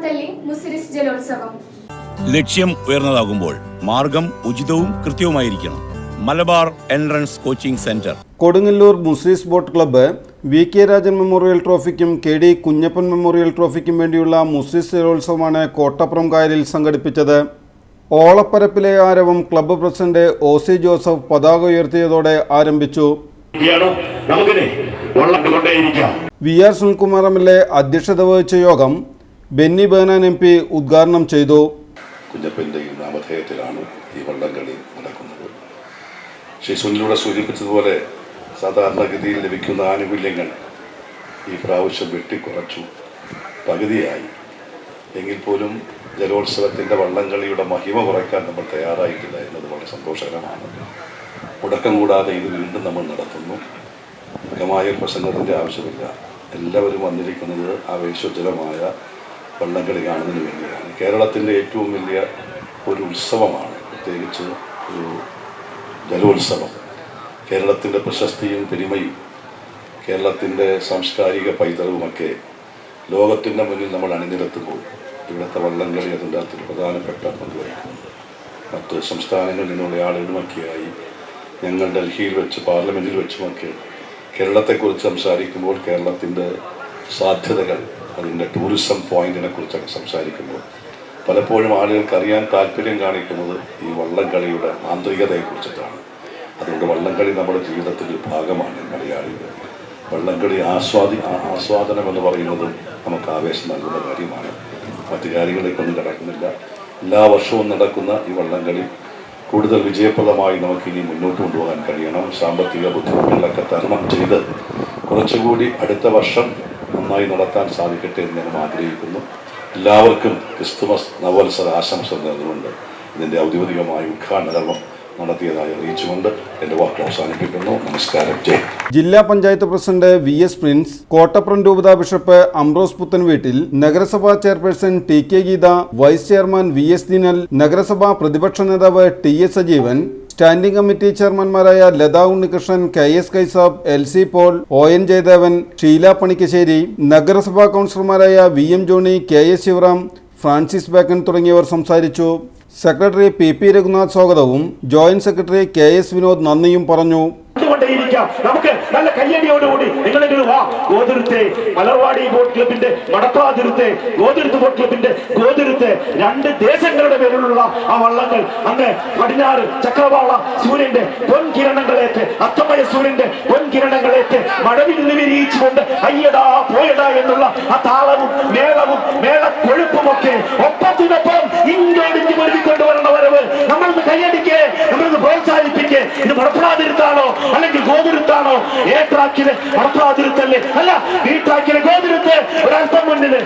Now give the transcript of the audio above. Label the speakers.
Speaker 1: മാത്തല്ലി മുസിരിസ് ജലോത്സവം.
Speaker 2: ലക്ഷ്യം ഉയർന്നതാകുമ്പോൾ മാർഗം ഉചിതവും കൃത്യവുമായിരിക്കണം. Malabar entrance coaching centre.
Speaker 3: Kodungallur Muziris boat club VK Rajan memorial ട്രോഫിക്കും KD കുഞ്ഞപ്പൻ മെമ്മോറിയൽ ട്രോഫിക്കും വേണ്ടിയുള്ള മുസ്ലിസ് ജലോത്സവമാണ് കോട്ടപ്പുറം കായലിൽ സംഘടിപ്പിച്ചത്. ഓളപ്പരപ്പിലെ ആരവം ക്ലബ്ബ് പ്രസിഡന്റ് OC ജോസഫ് പതാക ഉയർത്തിയതോടെ ആരംഭിച്ചു. VR സുനിൽകുമാർ MLA അധ്യക്ഷത വഹിച്ച യോഗം ബെന്നി ബേനാൻ MP ഉദ്ഘാടനം ചെയ്തു.
Speaker 4: കുഞ്ഞപ്പൻ്റെ നാമധേയത്തിലാണ് ഈ വള്ളംകളി നടക്കുന്നത്. ശ്രീ സുനിലൂടെ സൂചിപ്പിച്ചതുപോലെ സാധാരണഗതിയിൽ ലഭിക്കുന്ന ആനുകൂല്യങ്ങൾ ഈ പ്രാവശ്യം വെട്ടിക്കുറച്ചു, പകുതിയായി. എങ്കിൽ പോലും ജലോത്സവത്തിൻ്റെ വള്ളംകളിയുടെ മഹിമ കുറയ്ക്കാൻ നമ്മൾ തയ്യാറായിട്ടില്ല എന്നത് വളരെ സന്തോഷകരമാണ്. മുടക്കം കൂടാതെ ഇത് വീണ്ടും നമ്മൾ നടത്തുന്നു. ദീർഘമായ പ്രസംഗത്തിൻ്റെ ആവശ്യമില്ല. എല്ലാവരും വന്നിരിക്കുന്നത് ആവേശോജ്വലമായ വള്ളംകളി കാണുന്നതിന് വേണ്ടിയാണ്. കേരളത്തിൻ്റെ ഏറ്റവും വലിയ ഒരു ഉത്സവമാണ്, പ്രത്യേകിച്ച് ഒരു ജലോത്സവം. കേരളത്തിൻ്റെ പ്രശസ്തിയും പെരുമയും കേരളത്തിൻ്റെ സാംസ്കാരിക പൈതൃകവുമൊക്കെ ലോകത്തിൻ്റെ മുന്നിൽ നമ്മൾ അണിനിരത്തുമ്പോൾ ഇവിടുത്തെ വള്ളംകളി അതിൻ്റെ അകത്ത് പ്രധാനപ്പെട്ട പങ്ക് വഹിക്കുന്നുണ്ട്. മറ്റ് സംസ്ഥാനങ്ങളിൽ നിന്നുള്ള ആളുകളുമൊക്കെയായി ഞങ്ങൾ ഡൽഹിയിൽ വെച്ച് പാർലമെൻറ്റിൽ വെച്ചുമൊക്കെ കേരളത്തെക്കുറിച്ച് സംസാരിക്കുമ്പോൾ കേരളത്തിൻ്റെ സാധ്യതകൾ, അതിൻ്റെ ടൂറിസം പോയിന്റിനെ കുറിച്ചൊക്കെ സംസാരിക്കുമ്പോൾ പലപ്പോഴും ആളുകൾക്ക് അറിയാൻ താല്പര്യം കാണിക്കുന്നത് ഈ വള്ളംകളിയുടെ ആന്തരികതയെക്കുറിച്ചിട്ടാണ്. അതുകൊണ്ട് വള്ളംകളി നമ്മുടെ ജീവിതത്തിൻ്റെ ഒരു ഭാഗമാണ്. മലയാളികൾ വള്ളംകളി ആസ്വാദനം എന്ന് പറയുന്നത് നമുക്ക് ആവേശം നൽകുന്ന കാര്യമാണ്. മറ്റു കാര്യങ്ങളിലേക്കൊന്നും കിടക്കുന്നില്ല. എല്ലാ വർഷവും നടക്കുന്ന ഈ വള്ളംകളി കൂടുതൽ വിജയപ്രദമായി നമുക്കിനി മുന്നോട്ട് കൊണ്ടുപോകാൻ കഴിയണം. സാമ്പത്തിക ബുദ്ധിമുട്ടുകളൊക്കെ തരണം ചെയ്ത് കുറച്ചുകൂടി അടുത്ത വർഷം നന്നായി നടത്താൻ സാധിക്കട്ടെ എന്ന് ഞാൻ ആഗ്രഹിക്കുന്നു. എല്ലാവർക്കും ക്രിസ്തുമസ് നവോത്സവ ആശംസ നേർന്നുകൊണ്ട് ഇതിൻ്റെ ഔദ്യോഗികമായ ഉദ്ഘാടന കർമ്മം നടത്തിയതായി അറിയിച്ചുകൊണ്ട് എൻ്റെ വാക്കുകൾ അവസാനിപ്പിക്കുന്നു. നമസ്കാരം. ജയ്.
Speaker 3: ജില്ലാ panchayat president VS Prince, Kottappuram രൂപത ബിഷപ്പ് അംബ്രോസ് പുത്തൻവീട്ടിൽ, നഗരസഭാ chairperson TK Geetha, vice chairman VS Dinal, നഗരസഭാ പ്രതിപക്ഷ നേതാവ് TS സജീവൻ, സ്റ്റാൻഡിംഗ് കമ്മിറ്റി ചെയർമാൻമാരായ Latha Unnikrishnan, KS Kaisab, LC Paul, ON Jayadevan, Sheela Panikkassery, നഗരസഭാ കൗൺസിലർമാരായ VM Johnny, KS Sivaram, Francis Bacon തുടങ്ങിയവർ സംസാരിച്ചു. സെക്രട്ടറി PP രഘുനാഥ് സ്വാഗതവും ജോയിന്റ് സെക്രട്ടറി KS വിനോദ് നന്ദിയും പറഞ്ഞു.
Speaker 5: നമുക്ക് നല്ല കയ്യടിയോടുകൂടി നിങ്ങളെങ്കിലും വാ. ഗോതിരുത്തെ മലർവാടി ബോട്ട് ക്ലബിന്റെ മടപ്പാതിരുത്തെ ഗോതിരുത്ത് ബോട്ട് ക്ലബിന്റെ ഗോതിരുത്തെ രണ്ട് ദേശങ്ങളുടെ പേരിലുള്ള ആ വള്ളങ്ങൾ അന്ന് പടിഞ്ഞാറ് ചക്രവാള സൂര്യന്റെ പൊൻകിരണങ്ങളേറ്റ്, അസ്തമയ സൂര്യന്റെ പൊൻകിരണങ്ങളേറ്റ് മഴവിൽ വിരിയിച്ചുകൊണ്ട് അയ്യടാ പോയടാ എന്നുള്ള ആ താളവും മേളവും മേളക്കൊഴുപ്പുമൊക്കെ ഒപ്പത്തിനൊപ്പം ഇങ്ങോടിഞ്ഞു കൊണ്ടുവരേണ്ട വരവ് നമ്മളൊന്ന് കയ്യടിക്കേ, നമ്മളൊന്ന് പ്രോത്സാഹിപ്പിക്കേ. ഇത് മടപ്പാതിരുത്താണോ അല്ലെങ്കിൽ ഗോതിരുത്താണോ? ഏ ട്രാക്കില് മടപ്പാതിരുത്തല്ലേ? അല്ല, ഈ ട്രാക്കിലെ ഗോതിരുത്ത് ഒരല്പം മുന്നില്